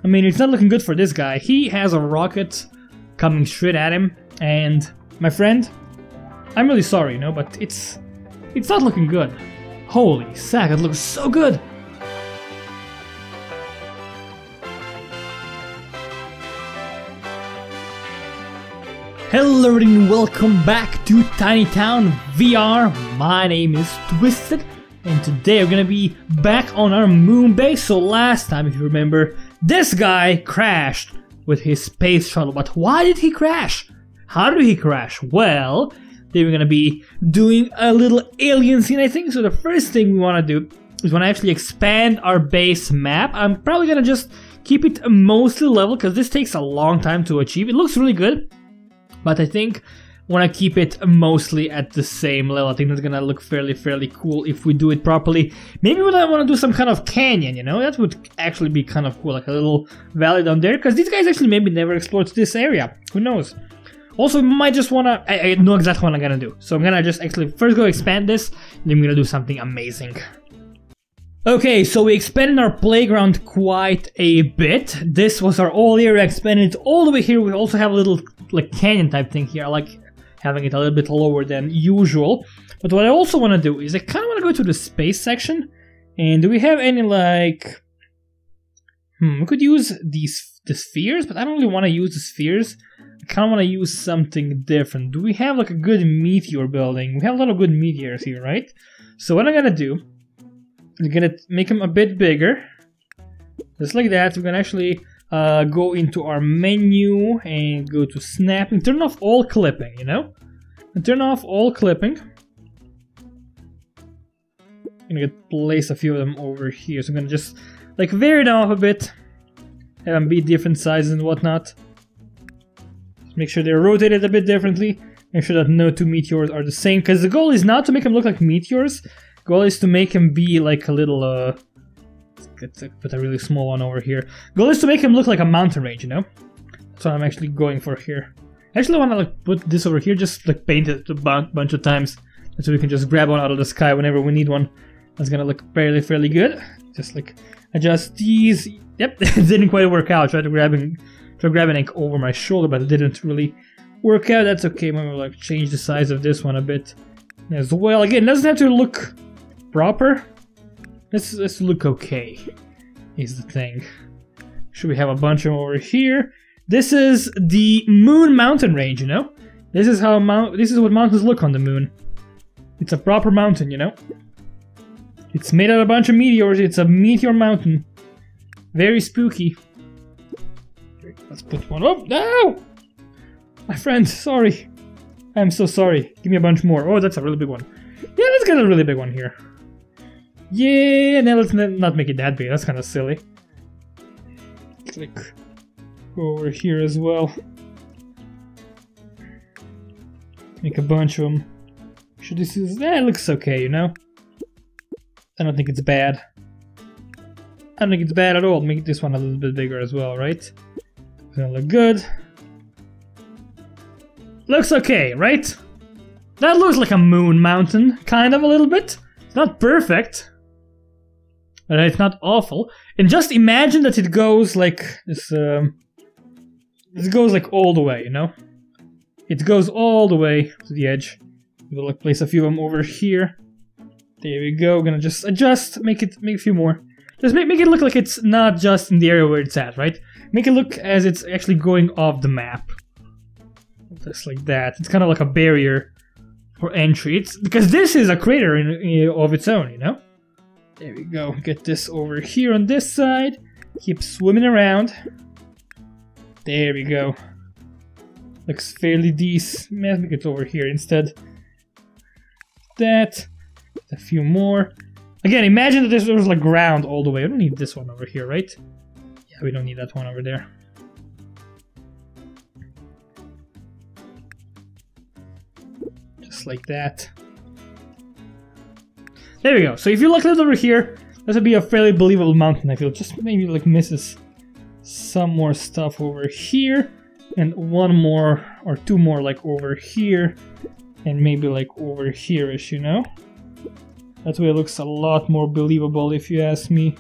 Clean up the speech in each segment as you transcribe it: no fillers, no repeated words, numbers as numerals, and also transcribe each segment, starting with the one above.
I mean, it's not looking good for this guy. He has a rocket coming straight at him, and my friend, I'm really sorry, you know, but it's not looking good. Holy sack, it looks so good! Hello everybody and welcome back to Tiny Town VR. My name is Twisted, and today we're gonna be back on our moon base. So last time, if you remember, this guy crashed with his space shuttle. But why did he crash? How did he crash? Well, they were gonna be doing a little alien scene, I think. So the first thing we wanna do is wanna actually expand our base map. I'm probably gonna just keep it mostly level because this takes a long time to achieve. It looks really good, but I think I want to keep it mostly at the same level. I think that's gonna look fairly cool if we do it properly. Maybe we want to do some kind of canyon, you know? That would actually be kind of cool, like a little valley down there, because these guys actually maybe never explored this area. Who knows? Also, we might just want to... I know exactly what I'm gonna do. So I'm gonna just actually first go expand this, and then we're gonna do something amazing. Okay, so we expanded our playground quite a bit. This was our old area, expanded all the way here. We also have a little like canyon type thing here. I like having it a little bit lower than usual. But what I also want to do is I kind of want to go to the space section. And do we have any like... we could use the spheres, but I don't really want to use the spheres. I kind of want to use something different. Do we have like a good meteor building? We have a lot of good meteors here, right? So what I'm going to do... we're gonna make them a bit bigger, just like that. We're gonna actually go into our menu and go to snapping. Turn off all clipping, you know? And turn off all clipping. I'm gonna place a few of them over here. So I'm gonna just like vary them off a bit, have them be different sizes and whatnot. Just make sure they're rotated a bit differently. Make sure that no two meteors are the same, because the goal is not to make them look like meteors. Goal is to make him be like a little, let's put a really small one over here. Goal is to make him look like a mountain range, you know? That's what I'm actually going for here. I actually want to like put this over here, just like paint it a bunch of times, so we can just grab one out of the sky whenever we need one. That's gonna look fairly good. Just like adjust these. Yep, it didn't quite work out. Tried to grab it over my shoulder, but it didn't really work out. That's okay. Maybe we'll like change the size of this one a bit as well. Again, it doesn't have to look proper. Let's look okay, is the thing. Should we have a bunch of them over here? This is the moon mountain range, you know? This is how this is what mountains look on the moon. It's a proper mountain, you know? It's made out of a bunch of meteors. It's a meteor mountain. Very spooky. Let's put one up. No! My friend, sorry. I'm so sorry. Give me a bunch more. Oh, that's a really big one. Yeah, let's get a really big one here. Yeah, now let's not make it that big. That's kind of silly. Click over here as well. Make a bunch of them. Should this is? It looks okay, you know. I don't think it's bad. I don't think it's bad at all. Make this one a little bit bigger as well, right? It's gonna look good. Looks okay, right? That looks like a moon mountain, kind of a little bit. It's not perfect, but it's not awful. And just imagine that it goes like this. It goes like all the way, you know. It goes all the way to the edge. We'll like place a few of them over here. There we go. We're gonna just adjust, make a few more. Just make it look like it's not just in the area where it's at, right? Make it look as it's actually going off the map. Just like that. It's kind of like a barrier for entry. It's because this is a crater of its own, you know? There we go. Get this over here on this side. Keep swimming around. There we go. Looks fairly decent. Make it over here instead. That. A few more. Again, imagine that this was like ground all the way. I don't need this one over here, right? Yeah, we don't need that one over there. Just like that. There we go. So if you look over here, this would be a fairly believable mountain, I feel. Just maybe like misses some more stuff over here. And one more or two more like over here. And maybe like over here-ish, you know? That way it looks a lot more believable if you ask me.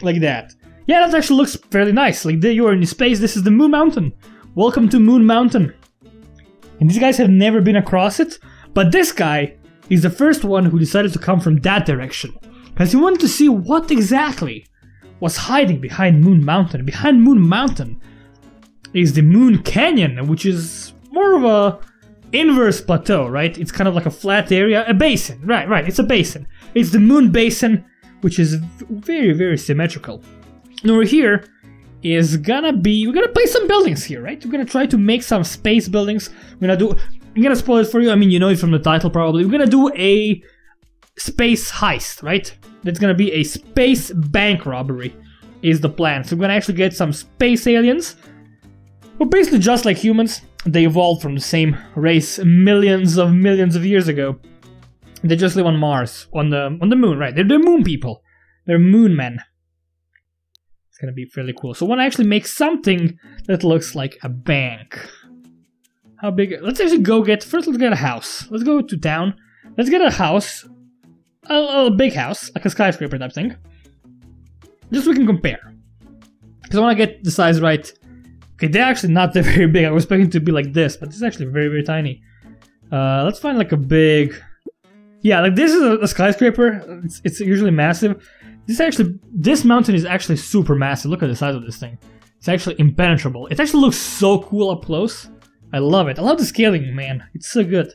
Like that. Yeah, that actually looks fairly nice. Like, there you are in space. This is the Moon Mountain. Welcome to Moon Mountain. And these guys have never been across it, but this guy is the first one who decided to come from that direction, because he wanted to see what exactly was hiding behind Moon Mountain. Behind Moon Mountain is the Moon Canyon, which is more of a inverse plateau, right? It's kind of like a flat area, a basin, right, it's a basin. It's the Moon Basin, which is very, very symmetrical. And over here is gonna be, we're gonna place some buildings here, right? We're gonna try to make some space buildings. I'm gonna spoil it for you, I mean, you know it from the title probably. We're gonna do a space heist, right? That's gonna be a space bank robbery, is the plan. So we're gonna actually get some space aliens, who are basically just like humans. They evolved from the same race millions of years ago. They just live on Mars, on the moon, right? They're moon people. They're moon men. It's gonna be fairly cool. So I want to actually make something that looks like a bank. How big? Let's actually go get, first let's get a house. Let's go to town. Let's get a house. A big house, like a skyscraper type thing. Just so we can compare. Because I want to get the size right. Okay, they're actually not that very big. I was expecting it to be like this, but this is actually very, very tiny. Let's find like a big... Yeah, like this is a skyscraper. It's usually massive. This mountain is actually super massive. Look at the size of this thing. It's actually impenetrable. It actually looks so cool up close. I love it. I love the scaling, man. It's so good.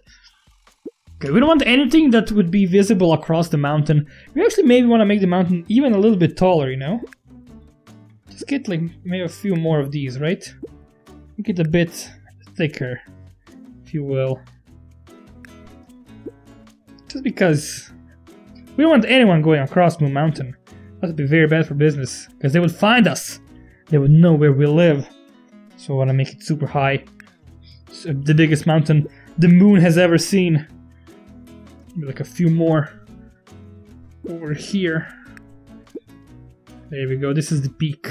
Okay, we don't want anything that would be visible across the mountain. We actually maybe want to make the mountain even a little bit taller, you know? Just get like maybe a few more of these, right? Make it a bit thicker, if you will. Just because we don't want anyone going across Moon Mountain. That would be very bad for business, because they would find us. They would know where we live. So I want to make it super high. So the biggest mountain the moon has ever seen. Maybe like a few more over here. There we go. This is the peak.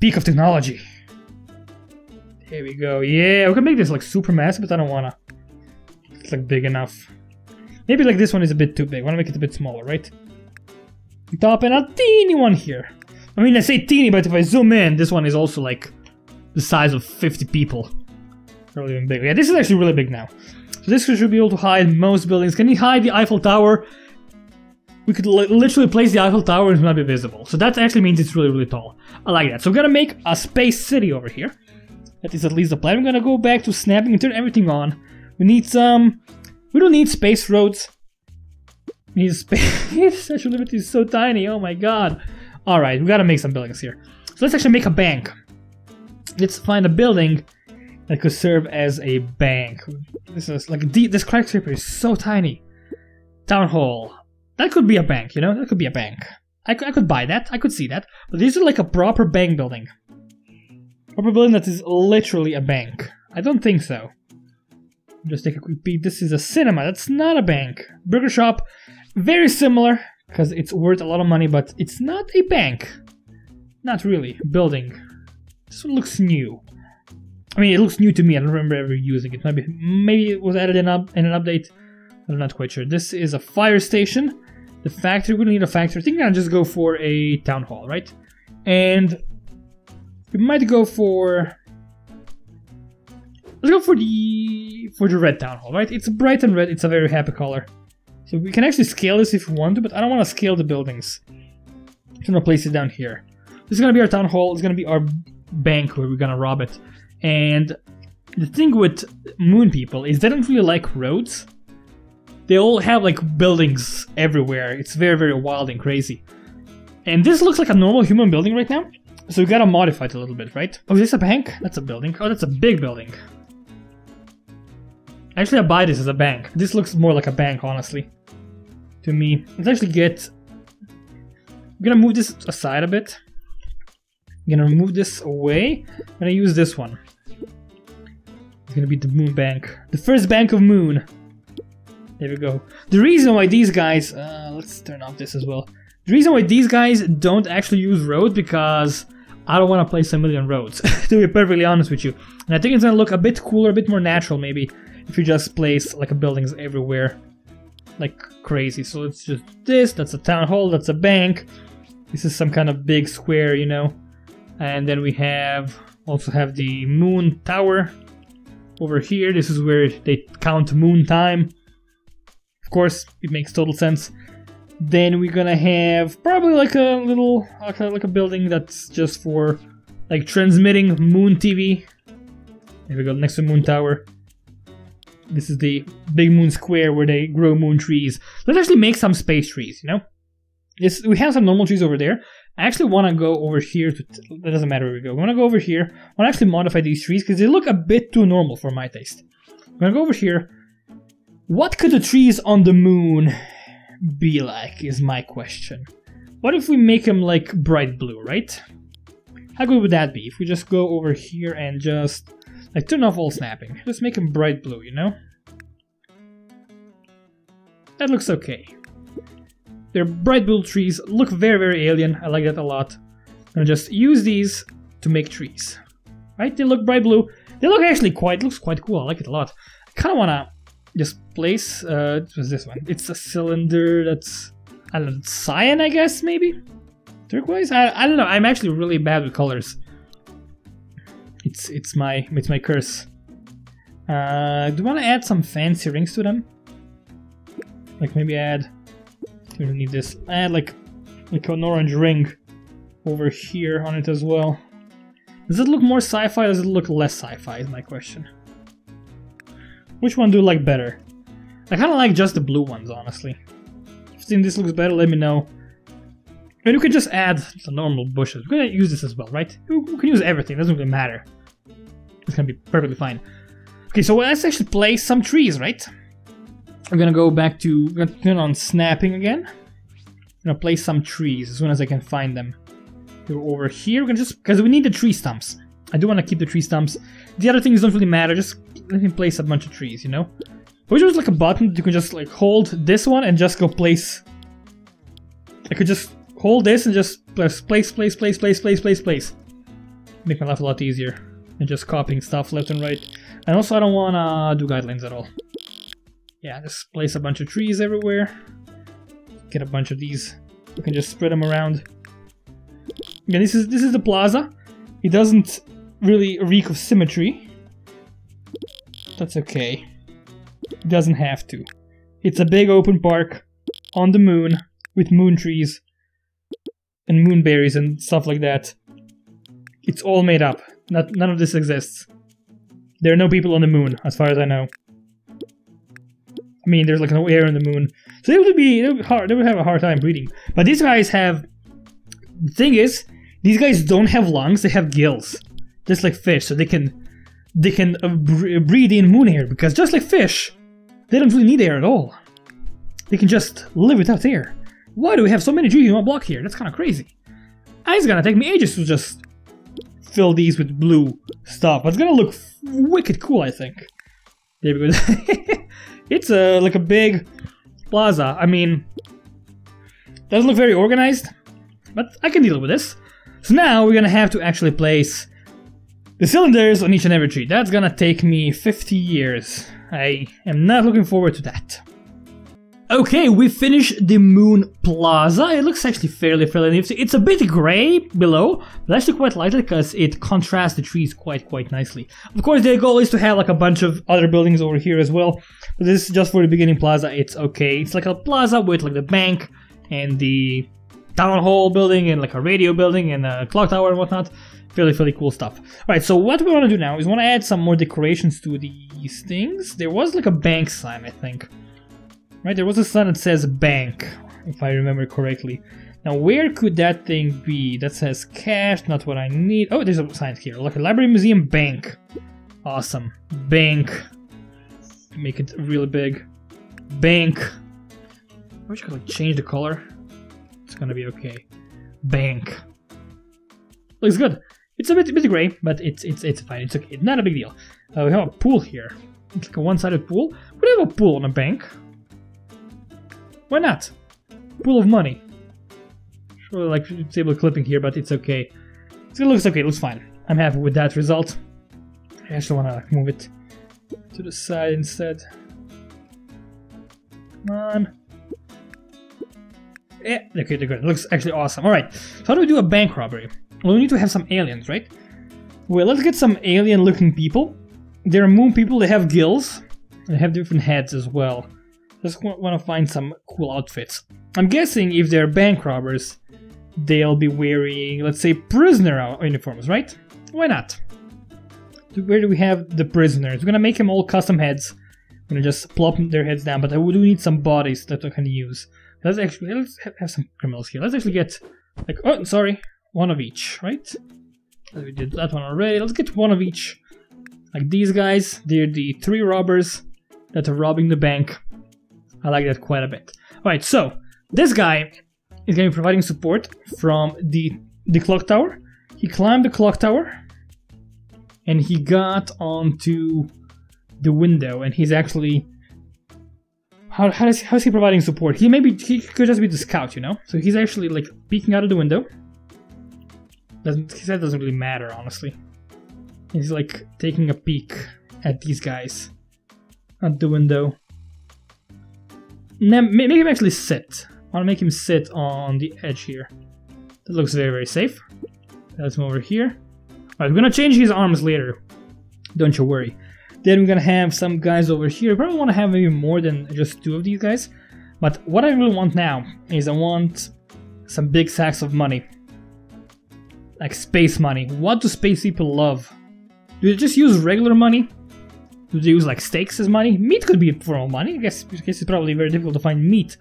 Peak of technology. There we go. Yeah, we can make this like super massive, but I don't wanna. It's like big enough. Maybe like this one is a bit too big. I wanna make it a bit smaller, right? Top and a teeny one here. I mean, I say teeny, but if I zoom in, this one is also like the size of 50 people. Really even big. Yeah, this is actually really big now. So this should be able to hide most buildings. Can you hide the Eiffel Tower? We could literally place the Eiffel Tower and it will not be visible. So that actually means it's really, really tall. I like that. So we're gonna make a space city over here. That is at least the plan. We're gonna go back to snapping and turn everything on. We need some... We don't need space roads. We need space... Statue of Liberty is so tiny. Oh my god. Alright, we gotta make some buildings here. So let's actually make a bank. Let's find a building that could serve as a bank. This is like this skyscraper is so tiny. Town hall. That could be a bank, you know? That could be a bank. I could buy that. I could see that. But this is like a proper bank building. Proper building that is literally a bank. I don't think so. Just take a quick peek. This is a cinema. That's not a bank. Burger shop. Very similar. Because it's worth a lot of money, but it's not a bank. Not really. Building. This one looks new. I mean, it looks new to me. I don't remember ever using it. Maybe it was added in an update. I'm not quite sure. This is a fire station. The factory. We don't need a factory. I think I'm gonna just go for a town hall, right? And we might go for... Let's go for the red town hall, right? It's bright and red. It's a very happy color. So we can actually scale this if we want to, but I don't want to scale the buildings. I'm gonna place it down here. This is gonna be our town hall. It's gonna be our bank where we're gonna rob it. And the thing with moon people is they don't really like roads. They all have like buildings everywhere. It's very, very wild and crazy. And this looks like a normal human building right now. So we gotta modify it a little bit, right? Oh, is this a bank? That's a building. Oh, that's a big building. Actually, I buy this as a bank. This looks more like a bank, honestly. To me. Let's actually get... I'm gonna move this aside a bit. I'm gonna move this away. I'm gonna use this one. It's gonna be the moon bank. The first bank of moon. There we go. The reason why these guys... let's turn off this as well. The reason why these guys don't actually use roads because I don't want to place a million roads, to be perfectly honest with you. And I think it's gonna look a bit cooler, a bit more natural maybe, if you just place like buildings everywhere like crazy. So it's just this, that's a town hall, that's a bank. This is some kind of big square, you know. And then we also have the moon tower over here. This is where they count moon time. Of course, it makes total sense. Then we're gonna have probably like a little, like a building that's just for like transmitting moon TV. There we go, next to moon tower. This is the big moon square where they grow moon trees. Let's actually make some space trees, you know? We have some normal trees over there. I actually want to go over here. That doesn't matter where we go. I want to go over here. I want to actually modify these trees because they look a bit too normal for my taste. I'm going to go over here. What could the trees on the moon be like is my question. What if we make them like bright blue, right? How good would that be if we just go over here and just like turn off all snapping? Just make them bright blue, you know? That looks okay. They're bright blue trees, look very, very alien. I like that a lot. I'm gonna just use these to make trees. Right? They look bright blue. They look actually looks quite cool. I like it a lot. I kind of wanna just place, what's this one? It's a cylinder that's, I don't know, cyan, I guess, maybe? Turquoise? I don't know. I'm actually really bad with colors. It's my curse. Do you want to add some fancy rings to them? Like maybe add. We don't need this. Add like an orange ring over here on it as well. Does it look more sci-fi or does it look less sci-fi is my question. Which one do you like better? I kind of like just the blue ones, honestly. If you think this looks better, let me know. And you can just add the normal bushes. We're gonna use this as well, right? You can use everything, it doesn't really matter. It's gonna be perfectly fine. Okay, so let's actually place some trees, right? I'm gonna go back to, we're gonna turn on snapping again. I'm gonna place some trees as soon as I can find them. Go over here, we're gonna just, because we need the tree stumps. I do want to keep the tree stumps. The other things don't really matter, just let me place a bunch of trees, you know? Which was like a button that you can just like hold this one and just go place. I could just hold this and just place. Make my life a lot easier than just copying stuff left and right. And also I don't want to do guidelines at all. Yeah, just place a bunch of trees everywhere. Get a bunch of these. You can just spread them around. Again, this is the plaza. It doesn't really reek of symmetry. That's okay. It doesn't have to. It's a big open park on the moon with moon trees and moonberries and stuff like that. It's all made up. None of this exists. There are no people on the moon, as far as I know. I mean, there's like no air in the moon, so they would have a hard time breathing. But these guys have. The thing is, these guys don't have lungs; they have gills, just like fish. So they can breathe in moon air because just like fish, they don't really need air at all. They can just live without air. Why do we have so many trees in one block here? That's kind of crazy. It's gonna take me ages to just fill these with blue stuff. But it's gonna look wicked cool, I think. There we go. It's like a big plaza. I mean, doesn't look very organized, but I can deal with this. So now we're gonna have to actually place the cylinders on each and every tree. That's gonna take me 50 years. I am not looking forward to that. Okay, we finished the moon plaza. It looks actually fairly nifty. It's a bit gray below, but I actually quite like it because it contrasts the trees quite nicely. Of course, the goal is to have like a bunch of other buildings over here as well. But this is just for the beginning plaza. It's okay. It's like a plaza with like the bank and the town hall building and like a radio building and a clock tower and whatnot. Fairly cool stuff. Alright, so what we want to do now is we want to add some more decorations to these things. There was like a bank sign, I think. Right, there was a sign that says bank, if I remember correctly. Now, where could that thing be? That says cash, not what I need. Oh, there's a sign here. Like a library, museum, bank. Awesome. Bank. Make it really big. Bank. I wish I could like change the color. It's gonna be okay. Bank. Looks good. It's a bit gray, but it's fine. It's okay. Not a big deal. We have a pool here. It's like a one-sided pool. We have a pool on a bank. Why not? Pool of money. Sure, like disable clipping here, but it's okay. It looks okay. It looks fine. I'm happy with that result. I actually want to like move it to the side instead. Come on. Okay, they're good. It looks actually awesome. Alright, so how do we do a bank robbery? Well, we need to have some aliens, right? Well, let's get some alien-looking people. They're moon people, they have gills. They have different heads as well. Just want to find some cool outfits. I'm guessing if they're bank robbers, they'll be wearing, let's say, prisoner uniforms, right? Why not? Where do we have the prisoners? We're gonna make them all custom heads. I'm gonna just plop their heads down, but I do need some bodies that I can use. Let's have some criminals here. Let's actually get, like, oh, sorry, one of each, right? We did that one already. Let's get one of each. Like these guys, they're the 3 robbers that are robbing the bank. I like that quite a bit. Alright, so this guy is going to be providing support from the clock tower. He climbed the clock tower and he got onto the window, and he's actually... How is he providing support? He could just be the scout, you know? So he's actually like peeking out of the window. That doesn't really matter, honestly. He's like taking a peek at these guys at the window. Now, make him actually sit. I want to make him sit on the edge here. That looks very, very safe. Let's move over here. Alright, we're gonna change his arms later. Don't you worry. Then we're gonna have some guys over here. I probably want to have maybe more than just 2 of these guys. But what I really want now is I want some big sacks of money. Like space money. What do space people love? Do they just use regular money? Do they use like steaks as money? Meat could be formal money. I guess it's probably very difficult to find meat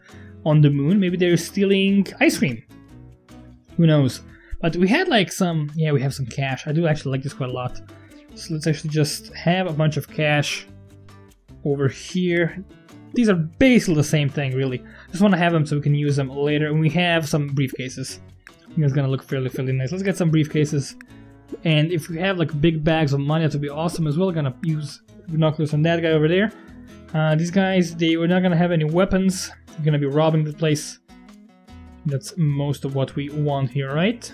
on the moon. Maybe they're stealing ice cream. Who knows? But we had like some... Yeah, we have some cash. I do actually like this quite a lot. So let's actually just have a bunch of cash over here. These are basically the same thing, really. Just want to have them so we can use them later. And we have some briefcases. I think it's gonna look fairly nice. Let's get some briefcases. And if we have like big bags of money, that would be awesome as well. We're gonna use binoculars on that guy over there. These guys, they were not gonna have any weapons. We're gonna be robbing the place. That's most of what we want here, right?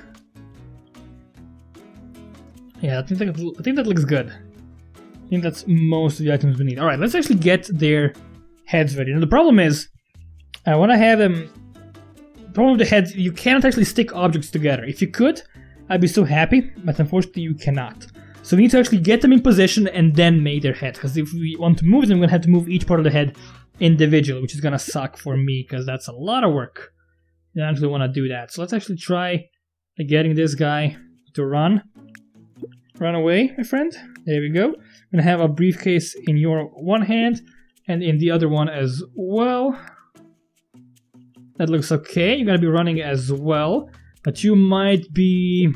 Yeah, I think that looks good. I think that's most of the items we need. Alright, let's actually get their heads ready. Now the problem is, I want to have them... The problem with the heads, you cannot actually stick objects together. If you could, I'd be so happy, but unfortunately you cannot. So we need to actually get them in position and then make their head. Because if we want to move them, we're going to have to move each part of the head individually, which is going to suck for me, because that's a lot of work. I don't actually want to do that. So let's actually try getting this guy to run. Run away, my friend. There we go. I'm going to have a briefcase in your one hand and in the other one as well. That looks okay. You're going to be running as well. But you might be...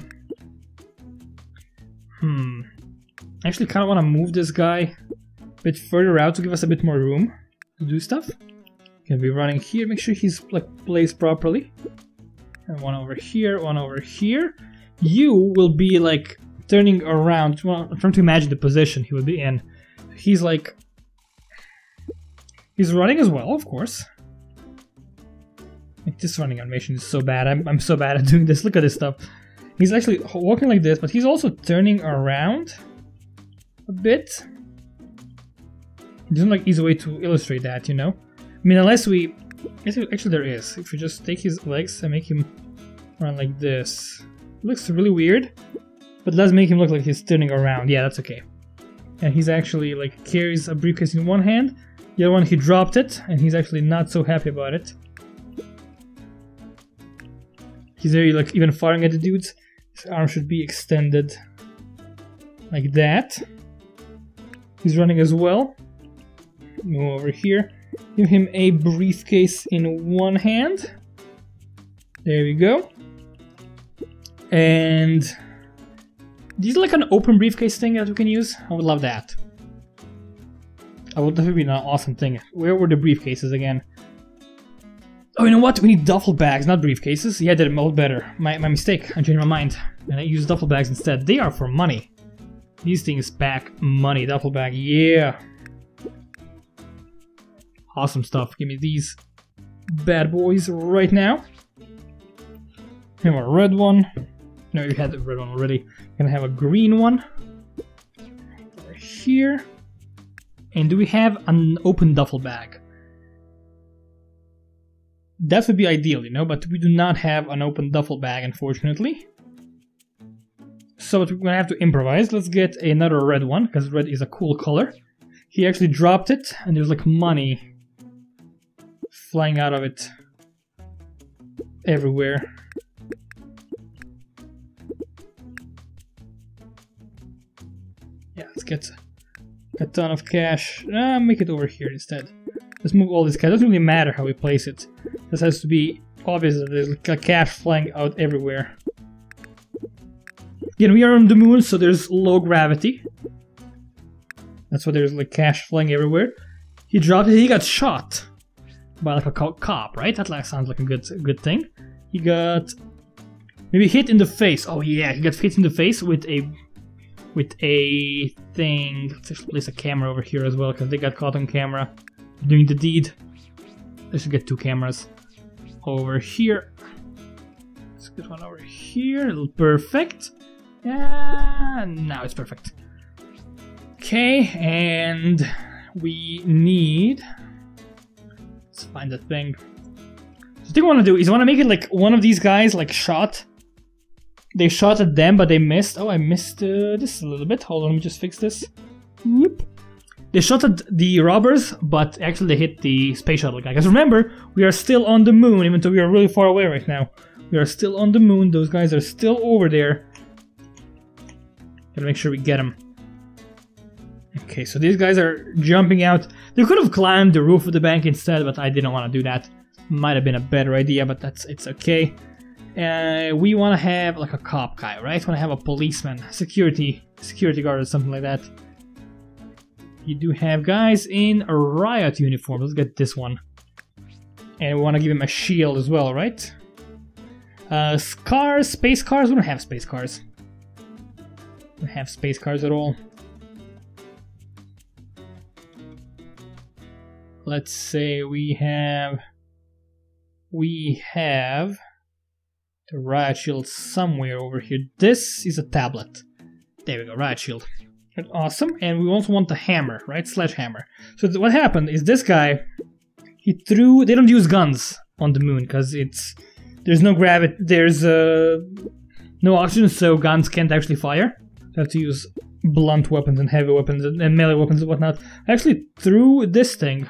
Actually, kind of want to move this guy a bit further out to give us a bit more room to do stuff. Going to be running here. Make sure he's like placed properly. And one over here, one over here. You will be like... turning around. I'm trying to imagine the position he would be in. He's like... He's running as well, of course. Like, this running animation is so bad. I'm so bad at doing this. Look at this stuff. He's actually walking like this, but he's also turning around a bit. There's no like easy way to illustrate that, you know? I mean, unless we... Actually, there is. If we just take his legs and make him run like this. It looks really weird. But it does make him look like he's turning around. Yeah, that's okay. And he's actually like carries a briefcase in one hand. The other one he dropped it, and he's actually not so happy about it. He's very like even firing at the dudes. His arm should be extended like that. He's running as well. Go over here. Give him a briefcase in one hand. There we go. And is like an open briefcase thing that we can use? I would love that. That would definitely be an awesome thing. Where were the briefcases again? Oh, you know what? We need duffel bags, not briefcases. Yeah, they're a lot better. My mistake. I changed my mind. And I use duffel bags instead. They are for money. These things pack money. Duffel bag, yeah. Awesome stuff. Give me these bad boys right now. Have a red one. No, you had the red one already. Gonna have a green one. Over here. And do we have an open duffel bag? That would be ideal, you know, but we do not have an open duffel bag, unfortunately. So we're gonna have to improvise. Let's get another red one, because red is a cool color. He actually dropped it, and there's like money flying out of it everywhere. Yeah, let's get a ton of cash. Make it over here instead. Let's move all this cash. It doesn't really matter how we place it. This has to be obvious that there's like cash flying out everywhere. Again, we are on the moon, so there's low gravity. That's why there's like cash flying everywhere. He dropped it. He got shot by like a cop, right? That like sounds like a good thing. He got maybe hit in the face. Oh yeah, he got hit in the face with a thing. Let's actually place a camera over here as well, because they got caught on camera doing the deed. I should get 2 cameras over here. Let's get one over here. Perfect. Yeah, now it's perfect. Okay, and we need. Let's find the thing. So the thing I want to do is I want to make it like one of these guys like shot. They shot at them, but they missed. Oh, I missed this a little bit. Hold on, let me just fix this. Whoop. They shot at the robbers, but actually they hit the space shuttle guy. Because remember, we are still on the moon, even though we are really far away right now. We are still on the moon. Those guys are still over there. Gotta make sure we get them. Okay, so these guys are jumping out. They could have climbed the roof of the bank instead, but I didn't want to do that. Might have been a better idea, but it's okay. We want to have like a cop guy, right? Want to have a policeman, security guard or something like that. You do have guys in a riot uniform. Let's get this one. And we want to give him a shield as well, right? Cars, space cars. We don't have space cars. We don't have space cars at all. Let's say we have the riot shield somewhere over here. This is a tablet. There we go, riot shield. Awesome. And we also want the hammer, right? Sledgehammer. So what happened is this guy, he threw. They don't use guns on the moon because there's no gravity. There's no oxygen, so guns can't actually fire. You have to use blunt weapons and heavy weapons and melee weapons and whatnot. I actually threw this thing.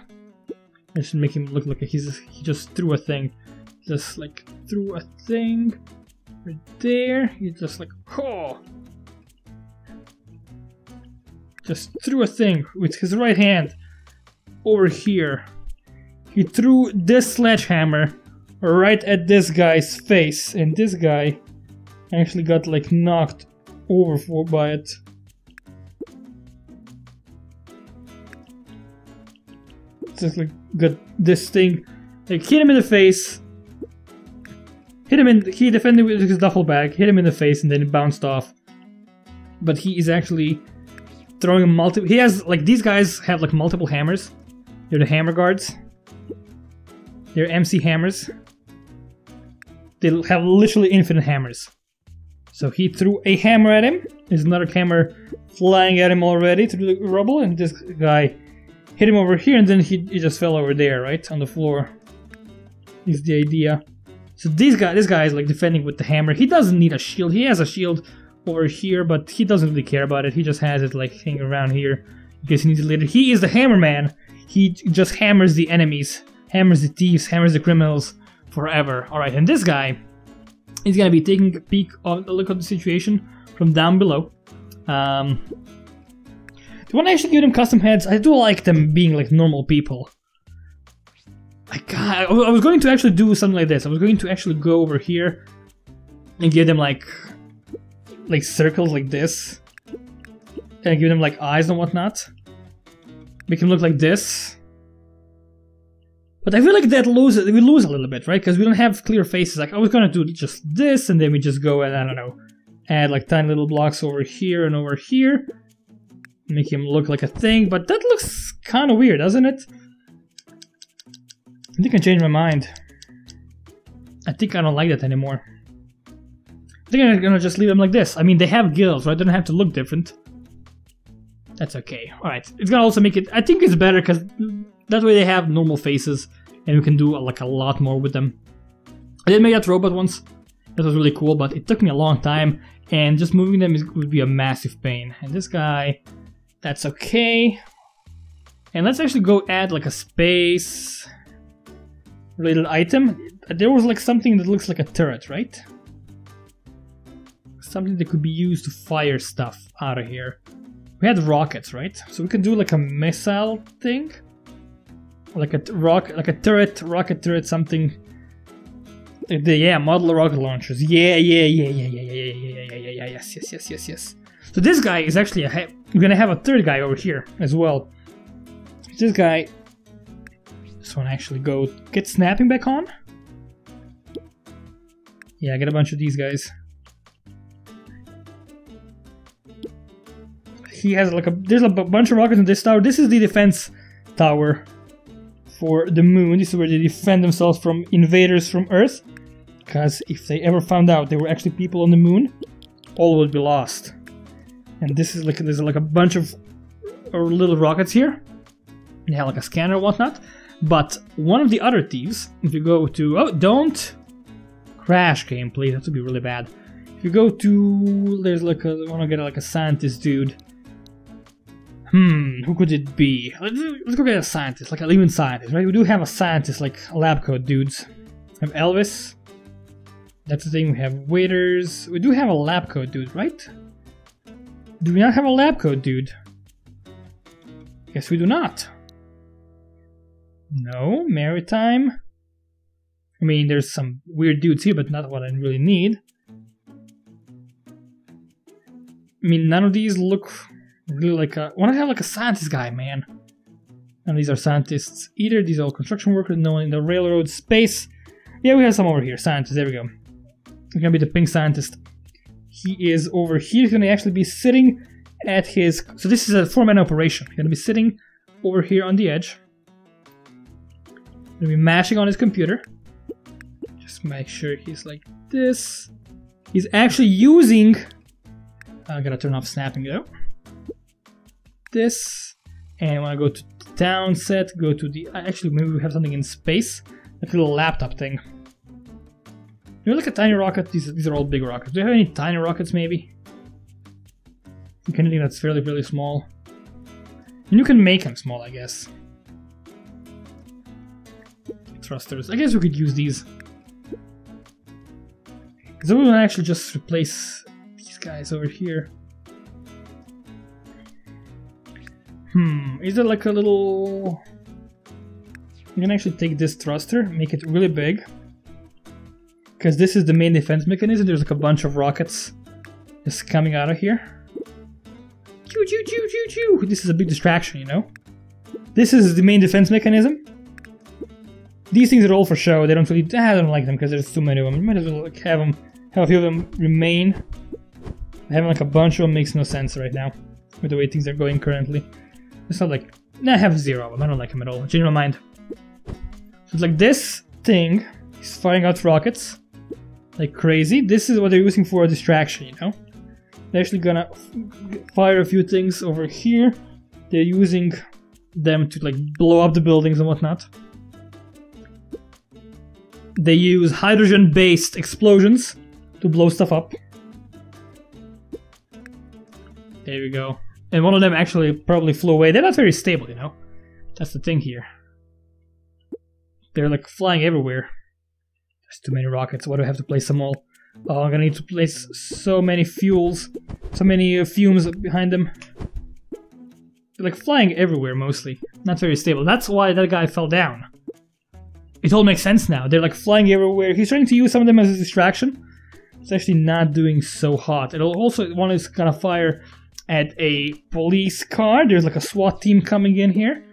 I should make him look like he just threw a thing. Just like threw a thing right there. He just like, oh. Just threw a thing with his right hand over here. He threw this sledgehammer right at this guy's face, and this guy actually got like knocked over by it. Just like got this thing, like hit him in the face. He defended with his duffel bag, hit him in the face, and then it bounced off. But he is actually throwing multiple. He has like these guys have like multiple hammers. They're the hammer guards. They're MC hammers. They have literally infinite hammers. So he threw a hammer at him. There's another hammer flying at him already through the rubble, and this guy hit him over here, and then he just fell over there, right on the floor. Is the idea. So this guy is like defending with the hammer. He doesn't need a shield. He has a shield over here, but he doesn't really care about it. He just has it like hanging around here in case he needs it later. He is the hammer man. He just hammers the enemies, hammers the thieves, hammers the criminals forever. Alright, and this guy is gonna be taking a peek of a look at the situation from down below. Do you want to actually give them custom heads? I do like them being like normal people. I was going to actually do something like this. I was going to actually go over here and give them like circles like this, and give them like eyes and whatnot. Make them look like this. But I feel like that we lose a little bit, right? Because we don't have clear faces. Like I was gonna do just this, and then we just go and I don't know, add like tiny little blocks over here and over here, make him look like a thing. But that looks kind of weird, doesn't it? I think I changed my mind. I think I don't like that anymore. I think I'm gonna just leave them like this. I mean, they have gills, right? They don't have to look different. That's okay. Alright, it's gonna also make it... I think it's better because that way they have normal faces and we can do like a lot more with them. I did make that robot once. That was really cool, but it took me a long time, and just moving them would be a massive pain. And this guy, that's okay. And let's actually go add like a space related item. There was like something that looks like a turret, right? Something that could be used to fire stuff out of here. We had rockets, right? So we could do like a missile thing, like a rocket turret, something. Yeah, modular rocket launchers. Yes. So this guy is actually we're gonna have a third guy over here as well. This guy. This one actually go get snapping back on. Yeah, get a bunch of these guys. He has like there's a bunch of rockets in this tower. This is the defense tower for the moon. This is where they defend themselves from invaders from Earth. Because if they ever found out there were actually people on the moon, all would be lost. And this is like there's like a bunch of little rockets here. They have like a scanner and whatnot. But one of the other thieves, if you go to don't crash game, please. That would be really bad. If you go to there's like I want to get like a scientist dude. Who could it be? Let's go get a scientist, like a living scientist, right? We do have a scientist, like lab coat dudes. We have Elvis. That's the thing, we have waiters. We do have a lab coat dude, right? Do we not have a lab coat dude? Yes, we do not. No, maritime. I mean, there's some weird dudes here, but not what I really need. I mean, none of these look really like a... I want to have like a scientist guy, man. None of these are scientists either. These are all construction workers, no one in the railroad space. Yeah, we have some over here. Scientists, there we go. He's gonna be the pink scientist. He is over here. He's gonna actually be sitting at his... So this is a 4-man operation. He's gonna be sitting over here on the edge. Gonna be mashing on his computer. Just make sure he's like this. He's actually using... I gotta turn off snapping though. This. And I wanna go to town set, go to the... Actually, maybe we have something in space. Like a little laptop thing. You like a tiny rocket? These are all big rockets. Do you have any tiny rockets, maybe? Anything that's fairly small? And you can make them small, I guess. Thrusters. I guess we could use these. Because we will actually just replace these guys over here. Is there like a little... You can actually take this thruster, make it really big. Because this is the main defense mechanism. There's like a bunch of rockets just coming out of here. Choo choo choo choo choo! This is a big distraction, you know? This is the main defense mechanism. These things are all for show. They don't really... I don't like them because there's too many of them. You might as well like have a few of them remain. Having like a bunch of them makes no sense right now. With the way things are going currently. It's not like... I have 0 of them. I don't like them at all. Change my mind. So it's like this thing is firing out rockets. Like crazy. This is what they're using for a distraction, you know? They're actually gonna fire a few things over here. They're using them to like blow up the buildings and whatnot. They use hydrogen-based explosions to blow stuff up. There we go. And one of them actually probably flew away. They're not very stable, you know? That's the thing here. They're like flying everywhere. There's too many rockets. Why do I have to place them all? Oh, I'm gonna need to place so many fumes behind them. They're like flying everywhere mostly. Not very stable. That's why that guy fell down. It all makes sense now. They're like flying everywhere. He's trying to use some of them as a distraction. It's actually not doing so hot. It'll also one is gonna fire at a police car. There's like a SWAT team coming in here.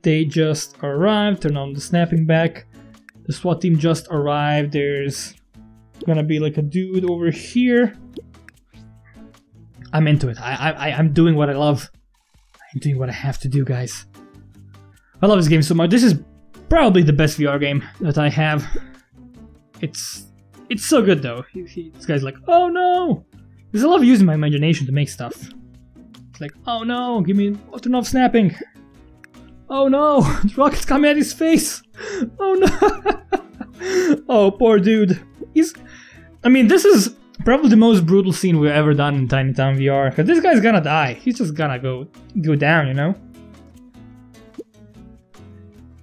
They just arrived. Turn on the snapping back. The SWAT team just arrived. There's gonna be like a dude over here. I'm into it. I'm doing what I love. I'm doing what I have to do, guys. I love this game so much. This is probably the best VR game that I have. It's so good though. This guy's like, oh no! Because I love using my imagination to make stuff. It's like, oh no, give me turn off snapping. Oh no, the rocket's coming at his face. Oh no! Oh, poor dude. I mean, this is probably the most brutal scene we've ever done in Tiny Town VR. Because this guy's gonna die. He's just gonna go down, you know?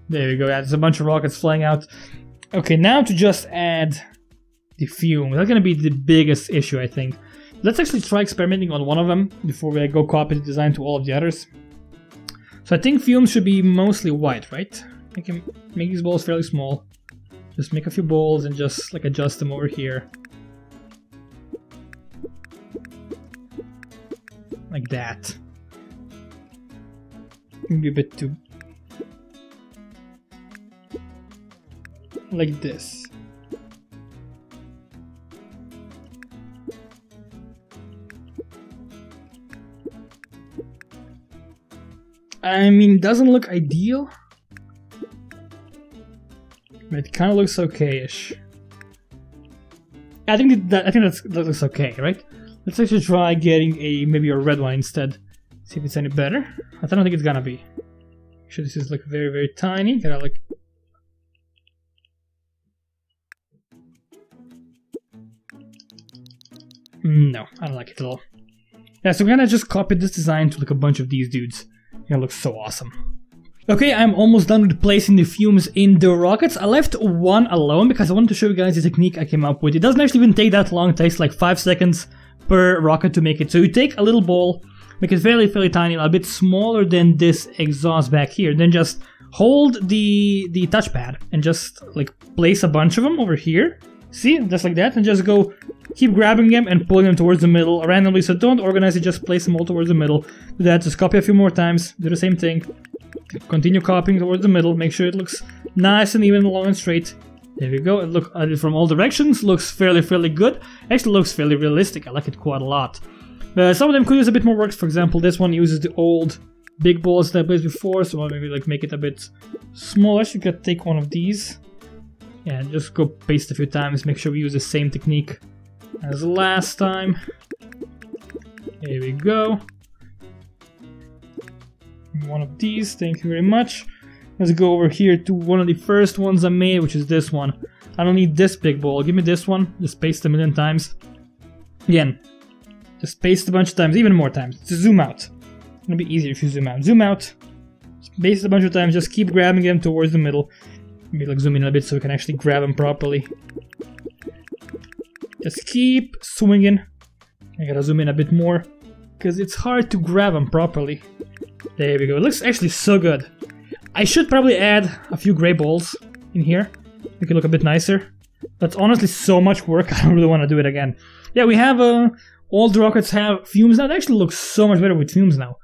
There we go. Yeah, there's a bunch of rockets flying out. Okay, now to just add the fume. That's gonna be the biggest issue, I think. Let's actually try experimenting on one of them before we go copy the design to all of the others. So I think fumes should be mostly white, right? I can make these balls fairly small. Just make a few balls and just like adjust them over here. Like that. Maybe a bit too. Like this. I mean, it doesn't look ideal, but it kind of looks okay-ish. I think that looks okay, right? Let's actually try getting maybe a red one instead. See if it's any better. I don't think it's gonna be. Actually, this is like very, very tiny. Gotta like. No, I don't like it at all. Yeah, so we're gonna just copy this design to like a bunch of these dudes. It looks so awesome. Okay, I'm almost done with placing the fumes in the rockets. I left one alone because I wanted to show you guys the technique I came up with. It doesn't actually even take that long. It takes like 5 seconds per rocket to make it. So you take a little ball, make it fairly tiny, a bit smaller than this exhaust back here. Then just hold the touchpad and just like place a bunch of them over here. See, just like that, and just go keep grabbing them and pulling them towards the middle randomly. So don't organize it, just place them all towards the middle. Do that, just copy a few more times, do the same thing. Continue copying towards the middle, make sure it looks nice and even, long and straight. There we go, and look at it from all directions, looks fairly good. Actually looks fairly realistic, I like it quite a lot. Some of them could use a bit more work. For example, this one uses the old big balls that I placed before, so I'll maybe like make it a bit smaller. So you could take one of these. Yeah, just go paste a few times, make sure we use the same technique as last time. Here we go. One of these, thank you very much. Let's go over here to one of the first ones I made, which is this one. I don't need this big ball, give me this one. Just paste a million times. Again, just paste a bunch of times, even more times. Just zoom out. It's gonna be easier if you zoom out. Zoom out, paste a bunch of times, just keep grabbing them towards the middle. Maybe like zoom in a bit so we can actually grab them properly. Just keep swinging. I gotta zoom in a bit more because it's hard to grab them properly. There we go. It looks actually so good. I should probably add a few gray balls in here. Make it look a bit nicer. That's honestly so much work. I don't really want to do it again. Yeah, we have all the rockets have fumes now. It actually looks so much better with fumes now.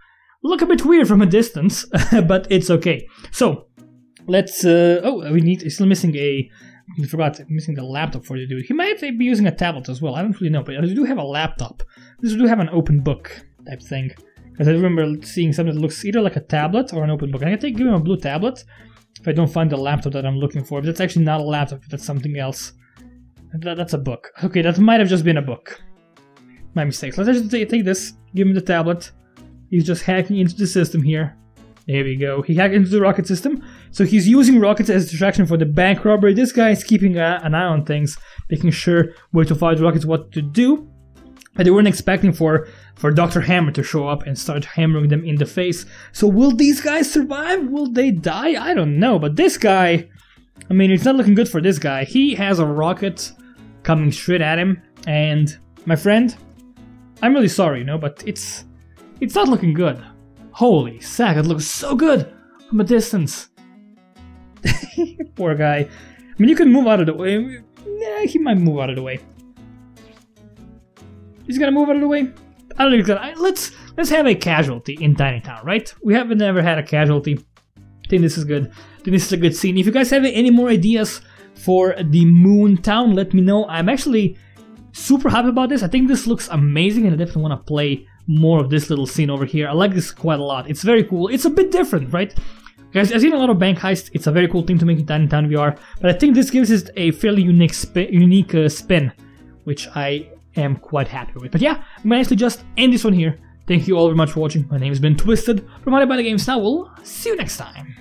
Look a bit weird from a distance, but it's okay. So let's. We're still missing we forgot, missing the laptop for the dude. He might be using a tablet as well. I don't really know, but I do have a laptop. This do have an open book type thing. Because I remember seeing something that looks either like a tablet or an open book. And I can give him a blue tablet if I don't find the laptop that I'm looking for. But that's actually not a laptop, that's something else. That's a book. Okay, that might have just been a book. My mistake. Let's just take this, give him the tablet. He's just hacking into the system here. There we go. He hacked into the rocket system. So he's using rockets as a distraction for the bank robbery. This guy is keeping an eye on things, making sure where to fire the rockets, what to do. But they weren't expecting for Dr. Hammer to show up and start hammering them in the face. So will these guys survive? Will they die? I don't know. But this guy, I mean, it's not looking good for this guy. He has a rocket coming straight at him. And my friend, I'm really sorry, but it's not looking good. Holy sack, it looks so good from a distance. Poor guy. I mean, you can move out of the way. Nah, he might move out of the way. He's gonna move out of the way? I don't think he's gonna. Let's have a casualty in Tiny Town, right? We haven't ever had a casualty. I think this is good. I think this is a good scene. If you guys have any more ideas for the Moon Town, let me know. I'm actually super happy about this. I think this looks amazing and I definitely want to play more of this little scene over here. I like this quite a lot. It's very cool. It's a bit different, right? Guys, I've seen a lot of bank heist. It's a very cool thing to make in Tiny Town VR, but I think this gives it a fairly unique spin, which I am quite happy with. But yeah, I'm gonna actually just end this one here. Thank you all very much for watching. My name has been Twisted from Honey by the Games. Now we'll see you next time.